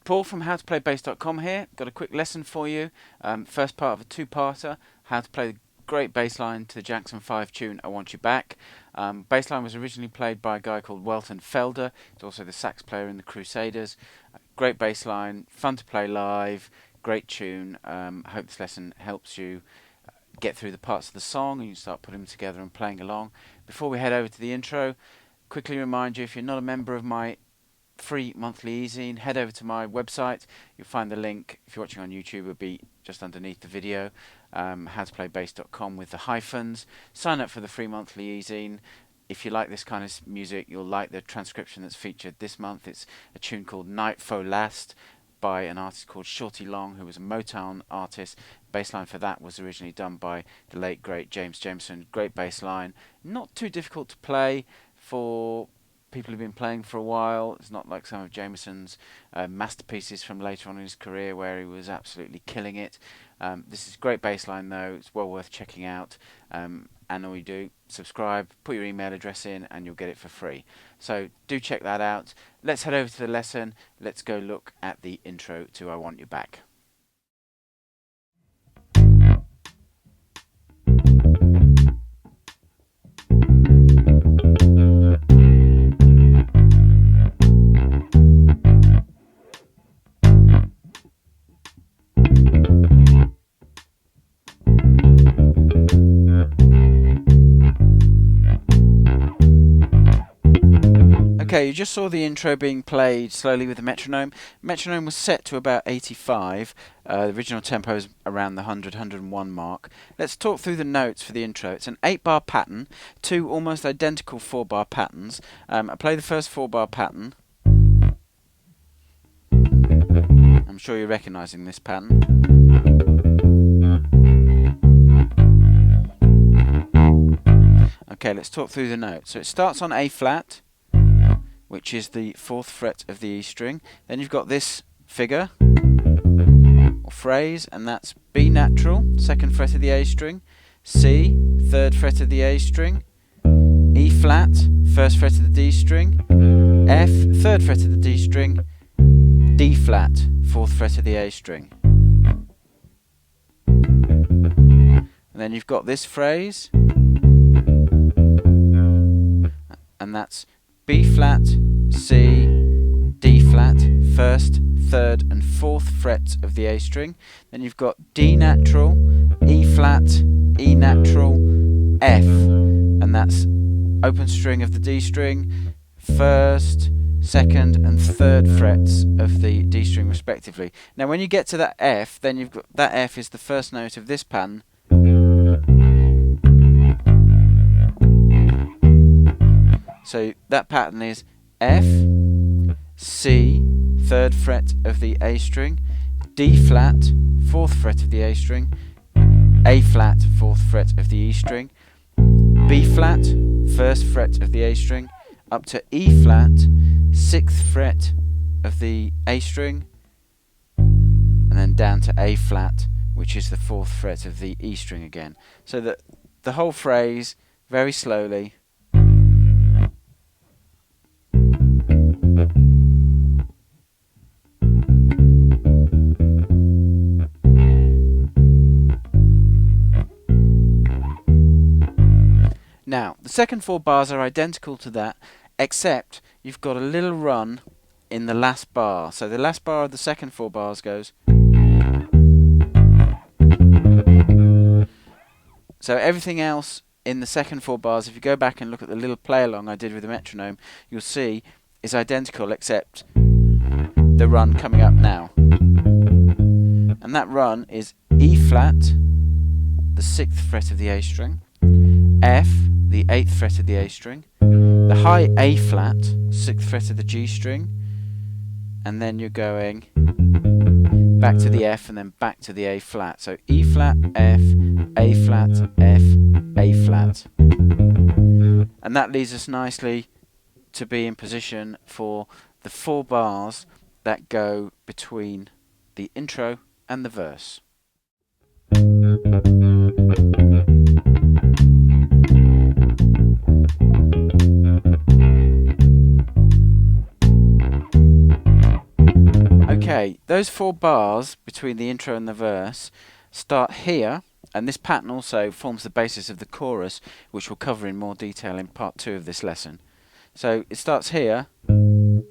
Paul from howtoplaybassdotcom here. Got a quick lesson for you. First part of a two-parter, how to play the great bass line to the Jackson 5 tune, I Want You Back. Bass line was originally played by a guy called Welton Felder. He's also the sax player in the Crusaders. Great bass line, fun to play live, great tune. I hope this lesson helps you get through the parts of the song and you start putting them together and playing along. Before we head over to the intro, quickly remind you, if you're not a member of my free monthly e-zine, head over to my website. You'll find the link, if you're watching on YouTube, it'll be just underneath the video, howtoplaybass.com with the hyphens. Sign up for the free monthly e-zine. If you like this kind of music, you'll like the transcription that's featured this month. It's a tune called Night Fo Last by an artist called Shorty Long, who was a Motown artist. Bassline for that was originally done by the late great James Jameson. Great bassline, not too difficult to play for people who've been playing for a while. It's not like some of Jameson's masterpieces from later on in his career where he was absolutely killing it. This is great bassline though, it's well worth checking out. And all you do, subscribe, put your email address in and you'll get it for free. So do check that out. Let's head over to the lesson. Let's go look at the intro to I Want You Back. Okay, you just saw the intro being played slowly with the metronome. Metronome was set to about 85. The original tempo is around the 100-101 mark. Let's talk through the notes for the intro. It's an 8-bar pattern, two almost identical 4-bar patterns. I play the first 4-bar pattern. I'm sure you're recognizing this pattern. Okay, let's talk through the notes. So it starts on A flat, which is the 4th fret of the E string. Then you've got this figure, or phrase, and that's B natural, 2nd fret of the A string, C, 3rd fret of the A string, E flat, 1st fret of the D string, F, 3rd fret of the D string, D flat, 4th fret of the A string. And then you've got this phrase, and that's B flat, C, D flat, 1st, 3rd and 4th frets of the A string. Then you've got D natural, E flat, E natural, F, and that's open string of the D string, 1st, 2nd and 3rd frets of the D string respectively. Now when you get to that F, then you've got that F is the first note of this pattern. So that pattern is F, C, 3rd fret of the A string, D flat, 4th fret of the A string, A flat, 4th fret of the E string, B flat, 1st fret of the A string, up to E flat, 6th fret of the A string, and then down to A flat, which is the 4th fret of the E string again. So that the whole phrase, very slowly. Now, the second 4 bars are identical to that, except you've got a little run in the last bar. So the last bar of the second 4 bars goes. So everything else in the second 4 bars, if you go back and look at the little play along I did with the metronome, you'll see is identical except the run coming up now. And that run is E flat, the 6th fret of the A string, F, the 8th fret of the A string, the high A flat, 6th fret of the G string, and then you're going back to the F and then back to the A flat. So E flat, F, A flat, F, A flat. And that leads us nicely to be in position for the 4 bars that go between the intro and the verse. Okay, those 4 bars between the intro and the verse start here, and this pattern also forms the basis of the chorus, which we'll cover in more detail in part 2 of this lesson. So it starts here, and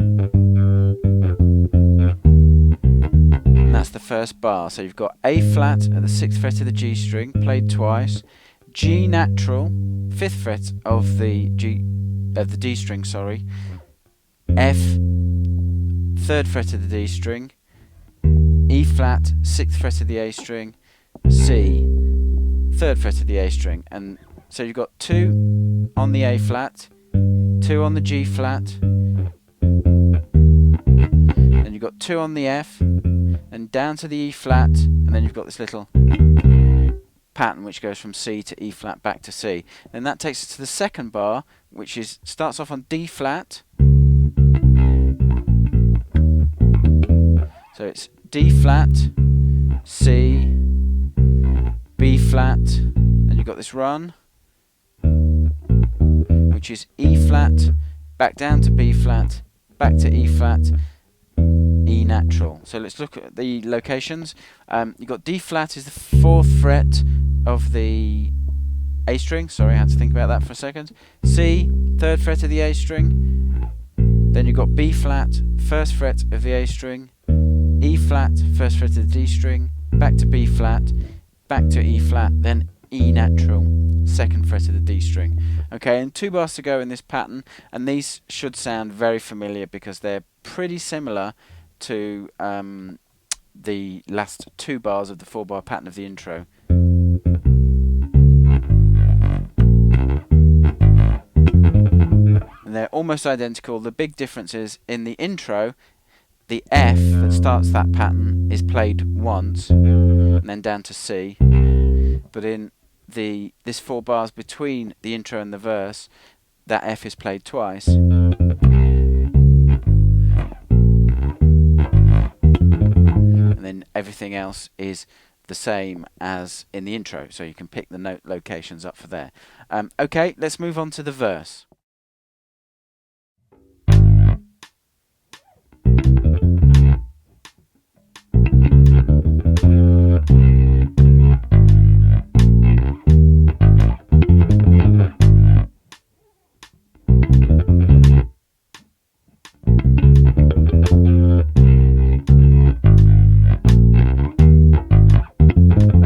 that's the first bar. So you've got A flat at the 6th fret of the G string, played twice, G natural, 5th fret of the D string, sorry, F, 3rd fret of the D string, E flat, 6th fret of the A string, C, 3rd fret of the A string. And so you've got 2 on the A flat, 2 on the G flat, then you've got 2 on the F, and down to the E flat, and then you've got this little pattern which goes from C to E flat back to C. Then that takes us to the second bar, which starts off on D flat. So it's D flat, C, B flat, and you've got this run, which is E flat, back down to B flat, back to E flat, E natural. So let's look at the locations. You've got D flat is the 4th fret of the A string. Sorry, I had to think about that for a second. C, 3rd fret of the A string. Then you've got B flat, 1st fret of the A string. E flat, 1st fret of the D string. Back to B flat, back to E flat, then E natural, 2nd fret of the D string. Okay, and 2 bars to go in this pattern, and these should sound very familiar because they're pretty similar to the last 2 bars of the 4-bar pattern of the intro. And they're almost identical. The big difference is in the intro, the F that starts that pattern is played once and then down to C, but in this 4 bars between the intro and the verse, that F is played twice. And then everything else is the same as in the intro, so you can pick the note locations up for there. Okay, let's move on to the verse.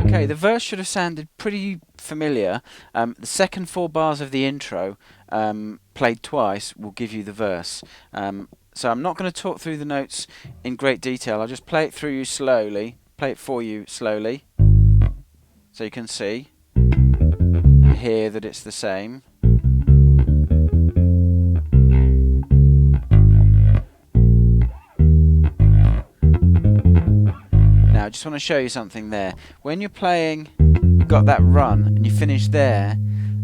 Okay, the verse should have sounded pretty familiar. The second 4 bars of the intro, played twice, will give you the verse. So I'm not going to talk through the notes in great detail. I'll just play it for you slowly, so you can see and hear that it's the same. Now I just want to show you something there. When you're playing, you've got that run and you finish there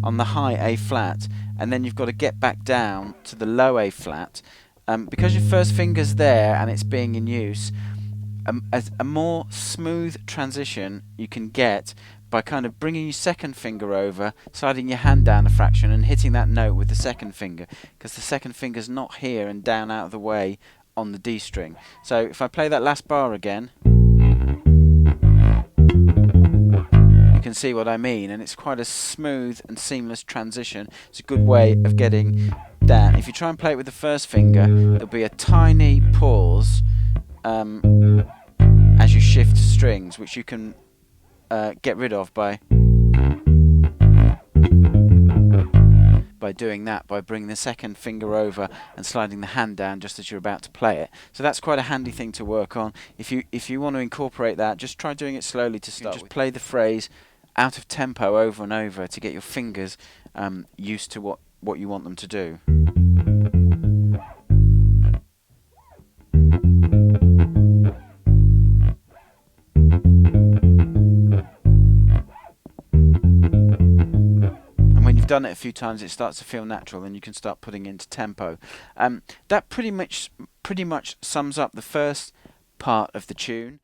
on the high A flat, and then you've got to get back down to the low A flat. Because your first finger's there and it's being in use, a more smooth transition you can get by kind of bringing your second finger over, sliding your hand down a fraction and hitting that note with the second finger, because the second finger's not here and down out of the way on the D string. So if I play that last bar again, you can see what I mean, and it's quite a smooth and seamless transition. It's a good way of getting down. If you try and play it with the first finger, there'll be a tiny pause as you shift strings, which you can get rid of by doing that, by bringing the second finger over and sliding the hand down just as you're about to play it. So that's quite a handy thing to work on. If you want to incorporate that, just try doing it slowly to start. Just play the phrase out of tempo over and over to get your fingers used to what you want them to do. Done it a few times, it starts to feel natural, and you can start putting into tempo. That pretty much sums up the first part of the tune.